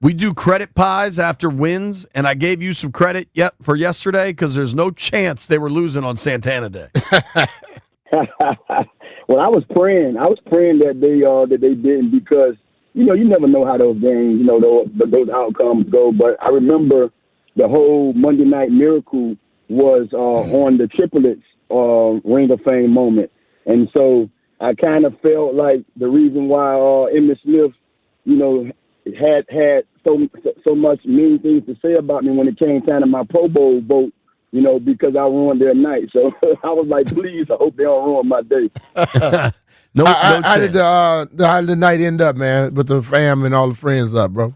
We do credit pies after wins, and I gave you some credit for yesterday because there's no chance they were losing on Santana Day. Well, I was praying. That they didn't because you never know how those games, those outcomes go. But I remember the whole Monday Night Miracle was on the triplets Ring of Fame moment, and so I kind of felt like the reason why Emmitt Smith, had so much mean things to say about me when it came time to my Pro Bowl vote, because I ruined their night. So I was like, please, I hope they don't ruin my day. no how chance. How did the night end up, man, with the fam and all the friends up, bro?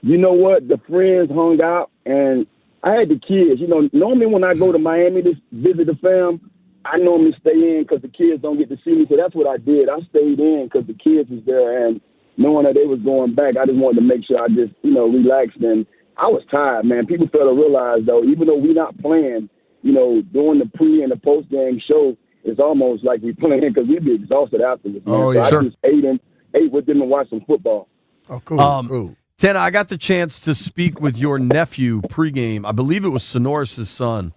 You know what? The friends hung out, and I had the kids. Normally when I go to Miami to visit the fam, I normally stay in because the kids don't get to see me. So that's what I did. I stayed in because the kids was there, and knowing that they was going back, I just wanted to make sure I just, relaxed. And I was tired, man. People fail to realize, though, even though we're not playing, during the pre and the post-game show, it's almost like we playing because we'd be exhausted afterwards, man. Oh, yeah. So I just ate with them and watched some football. Oh, cool, cool. Tana, I got the chance to speak with your nephew pregame. I believe it was Sonoris' son.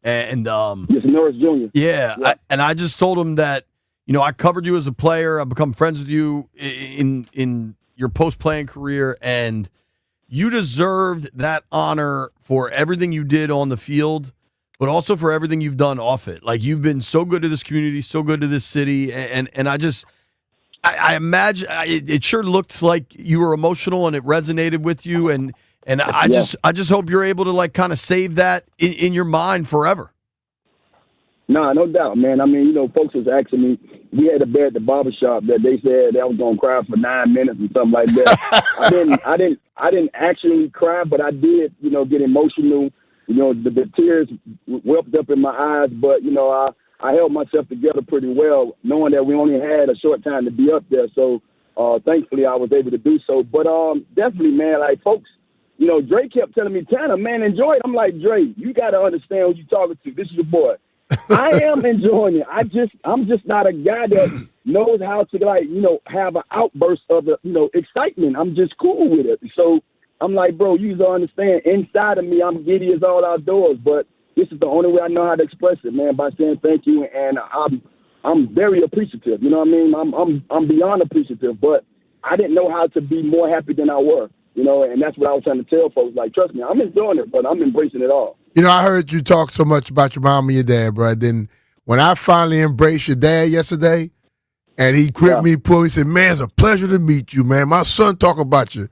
And yes, Sonoris Jr. Yeah. I just told him that, I covered you as a player. I've become friends with you in your post-playing career, and you deserved that honor for everything you did on the field, but also for everything you've done off it. Like, you've been so good to this community, so good to this city, and I imagine it sure looked like you were emotional and it resonated with you, and I just hope you're able to kind of save that in your mind forever. Nah, no doubt, man. I mean, folks was asking me. We had a bet at the barbershop that they said I was gonna cry for 9 minutes and something like that. I didn't actually cry, but I did, get emotional. The tears welled up in my eyes, but I held myself together pretty well, knowing that we only had a short time to be up there. So thankfully, I was able to do so. But definitely, man, like folks, Dre kept telling me, Tanner, man, enjoy it. I'm like, Dre, you got to understand who you're talking to. This is your boy. I am enjoying it. I'm just not a guy that knows how to have an outburst of excitement. I'm just cool with it. So I'm like, bro, you don't understand. Inside of me, I'm giddy as all outdoors. But this is the only way I know how to express it, man, by saying thank you. And I'm very appreciative. You know what I mean? I'm beyond appreciative. But I didn't know how to be more happy than I was. And that's what I was trying to tell folks. Like, trust me, I'm enjoying it, but I'm embracing it all. I heard you talk so much about your mom and your dad, bro. Then when I finally embraced your dad yesterday, and he gripped me, he said, man, it's a pleasure to meet you, man. My son talk about you.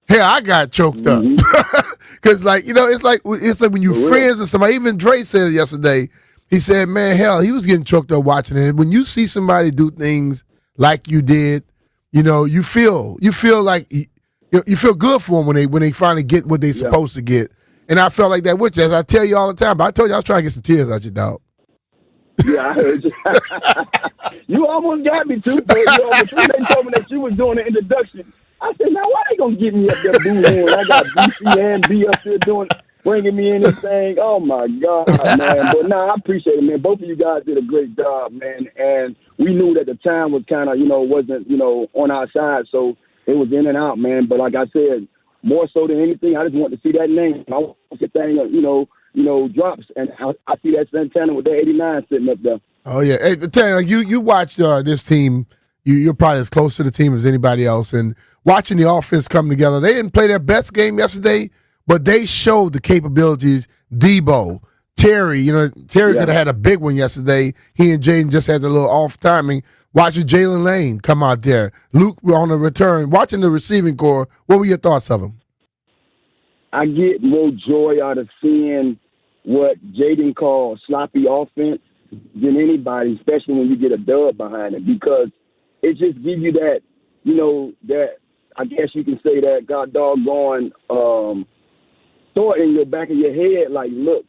Hell, I got choked up. Because, it's like when you're friends with somebody. Even Dre said it yesterday. He said, man, hell, he was getting choked up watching it. When you see somebody do things like you did, you feel like you feel good for them when they finally get what they're supposed to get. And I felt like that with you. As I tell you all the time, but I told you I was trying to get some tears out your dog. Yeah, I heard you. You almost got me too. But, before they told me that you was doing the introduction, I said, now why they gonna get me up there booing? I got BC and B up there bringing me anything. Oh my God, man! But I appreciate it, man. Both of you guys did a great job, man. And we knew that the time was kind of, wasn't, on our side, so it was in and out, man. But like I said, more so than anything, I just want to see that name. I want to see that thing, drops, and I see that Santana with the 89 sitting up there. Oh yeah, hey, Tana, you watch this team. You're probably as close to the team as anybody else, and watching the offense come together. They didn't play their best game yesterday, but they showed the capabilities. Debo, Terry, Terry could have had a big one yesterday. He and Jaden just had a little off timing. Watching Jalen Lane come out there, Luke on the return, watching the receiving core. What were your thoughts of him? I get more joy out of seeing what Jaden calls sloppy offense than anybody, especially when you get a dub behind it, because it just gives you that, that I guess you can say that God doggone thought in your back of your head, like, look,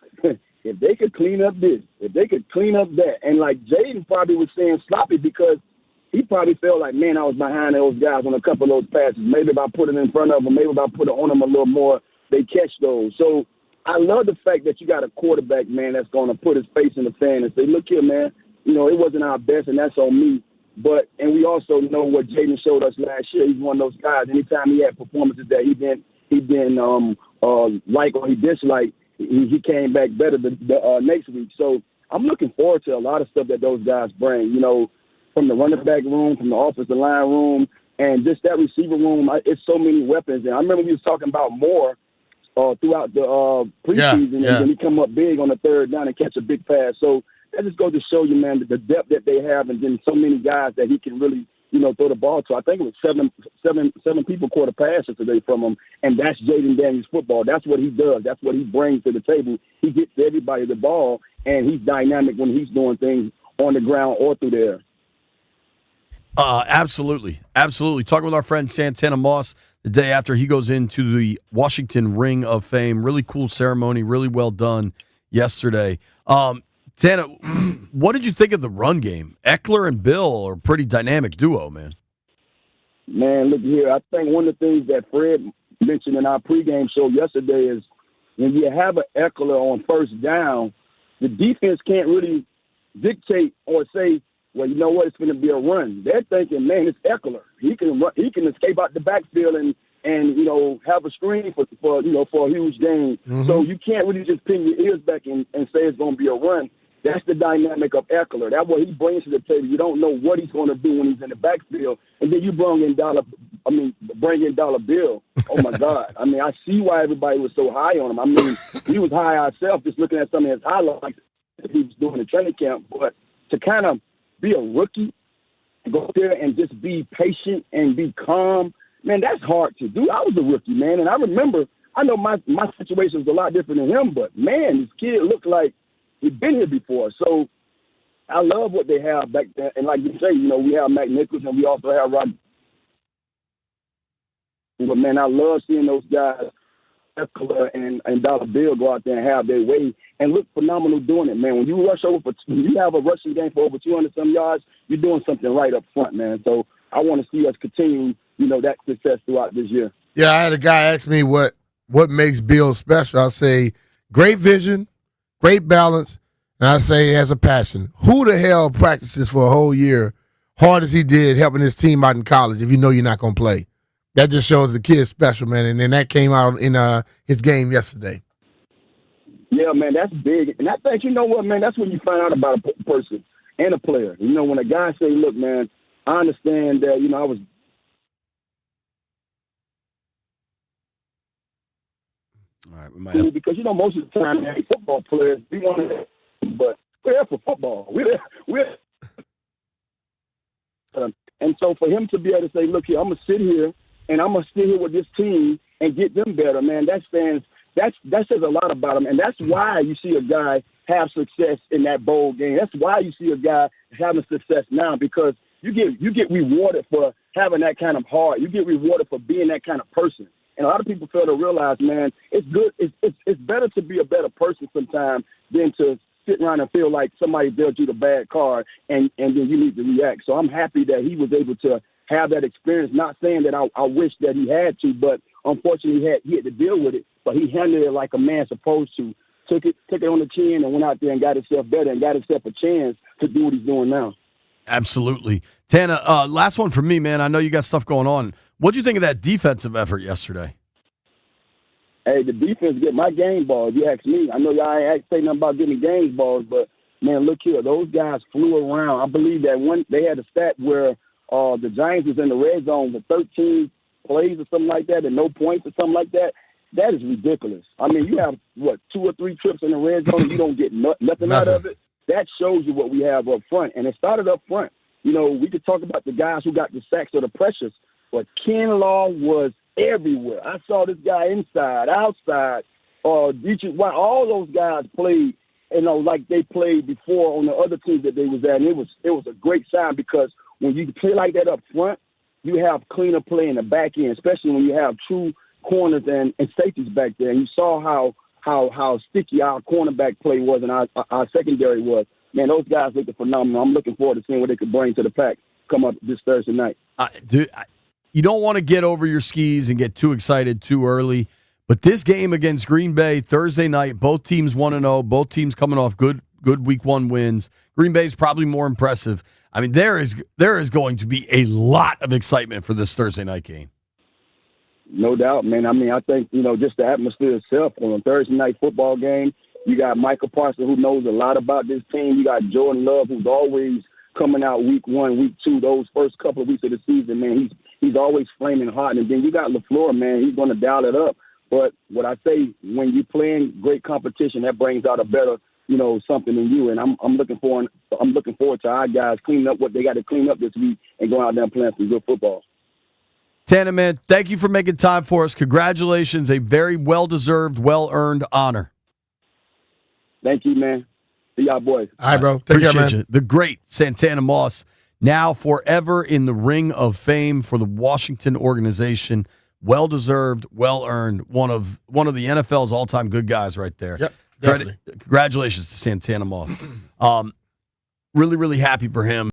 if they could clean up this, if they could clean up that. And like Jaden probably was saying sloppy because he probably felt like, man, I was behind those guys on a couple of those passes. Maybe if I put it in front of them, maybe if I put it on them a little more, they catch those. So I love the fact that you got a quarterback, man, that's going to put his face in the fan and say, look here, man, it wasn't our best and that's on me. And we also know what Jaden showed us last year. He's one of those guys. Anytime he had performances that he didn't like or he disliked, he came back better the next week. So I'm looking forward to a lot of stuff that those guys bring. From the running back room, from the offensive line room, and just that receiver room. It's so many weapons. And I remember we was talking about Moore throughout the preseason, and then he come up big on the third down and catch a big pass. So that just goes to show you, man, the depth that they have, and then so many guys that he can really, throw the ball to. I think it was seven people caught a pass today from him, and that's Jaden Daniels football. That's what he does. That's what he brings to the table. He gets everybody the ball, and he's dynamic when he's doing things on the ground or through the air. Absolutely. Talking with our friend Santana Moss the day after he goes into the Washington Ring of Fame. Really cool ceremony, really well done yesterday. Tana, what did you think of the run game? Eckler and Bill are a pretty dynamic duo, man. Man, look here. I think one of the things that Fred mentioned in our pregame show yesterday is when you have an Eckler on first down, the defense can't really dictate or say, well, you know what, it's going to be a run. They're thinking, man, it's Eckler. He can escape out the backfield and have a screen for a huge game. Mm-hmm. So you can't really just pin your ears back and say it's going to be a run. That's the dynamic of Eckler. That's what he brings to the table. You don't know what he's going to do when he's in the backfield, and then you bring in Dollar Bill. Oh my God! I see why everybody was so high on him. He was high ourselves just looking at some of his highlights that he was doing in training camp. But to kind of be a rookie, go up there and just be patient and be calm, man, that's hard to do. I was a rookie, man, and I know my situation was a lot different than him, but man, this kid looked like he'd been here before. So I love what they have back there. And like you say, we have Mac Nichols and we also have Rod. But, man, I love seeing those guys, Eckler and Dollar Bill, go out there and have their way and look phenomenal doing it, man. When you have a rushing game for over 200-some yards, you're doing something right up front, man. So I want to see us continue, that success throughout this year. Yeah, I had a guy ask me what makes Bill special. I say great vision, great balance, and I say he has a passion. Who the hell practices for a whole year, hard as he did, helping his team out in college if you know you're not going to play? That just shows the kid's special, man, and then that came out in his game yesterday. Yeah, man, that's big. And I think, you know what, man, that's when you find out about a person and a player. When a guy say, look, man, I understand that, I was – all right, we might have... Because, most of the time, football players, we want to – but we're there for football. We're and so for him to be able to say, look here, I'm going to sit here, and I'm going to sit here with this team and get them better, man, that says a lot about him. And that's why you see a guy have success in that bowl game. That's why you see a guy having success now, because you get rewarded for having that kind of heart. You get rewarded for being that kind of person. And a lot of people fail to realize, man, it's good. It's better to be a better person sometimes than to sit around and feel like somebody dealt you the bad card and then you need to react. So I'm happy that he was able to have that experience. Not saying that I wish that he had to, but unfortunately he had to deal with it. But he handled it like a man supposed to. Took it on the chin and went out there and got himself better and got himself a chance to do what he's doing now. Absolutely. Tana, last one for me, man. I know you got stuff going on. What'd you think of that defensive effort yesterday? Hey, the defense get my game ball, if you ask me. I know y'all ain't say nothing about getting game balls, but, man, look here. Those guys flew around. I believe that they had a stat where the Giants was in the red zone with 13 plays or something like that and no points or something like that. That is ridiculous. You have, 2 or 3 trips in the red zone and you don't get nothing out of it. That shows you what we have up front. And it started up front. We could talk about the guys who got the sacks or the pressures, but Kinlaw was everywhere. I saw this guy inside, outside, Dietrich White. All those guys played, like they played before on the other teams that they was at. And it was a great sign, because when you play like that up front, you have cleaner play in the back end, especially when you have true corners and safeties back there. And you saw how sticky our cornerback play was and our secondary was. Man, those guys looked phenomenal. I'm looking forward to seeing what they could bring to the pack come up this Thursday night. You don't want to get over your skis and get too excited too early, but this game against Green Bay Thursday night, both teams 1-0, both teams coming off good week 1 wins. Green Bay's probably more impressive. I mean, there is going to be a lot of excitement for this Thursday night game. No doubt, man. I mean, I think, just the atmosphere itself on a Thursday night football game. You got Michael Parsons, who knows a lot about this team. You got Jordan Love, who's always coming out week 1, week 2, those first couple of weeks of the season, man. He's always flaming hot. And then you got LaFleur, man. He's going to dial it up. But what I say, when you're playing great competition, that brings out a better, something in you. And I'm looking forward to our guys cleaning up what they got to clean up this week and going out there and playing some good football. Tana, man, thank you for making time for us. Congratulations. A very well-deserved, well-earned honor. Thank you, man. See y'all boys. All right, bro. Take care, man. You. The great Santana Moss, now forever in the ring of fame for the Washington organization. Well-deserved, well-earned. One of the NFL's all-time good guys right there. Yep, definitely. Congratulations to Santana Moss. Really, really happy for him.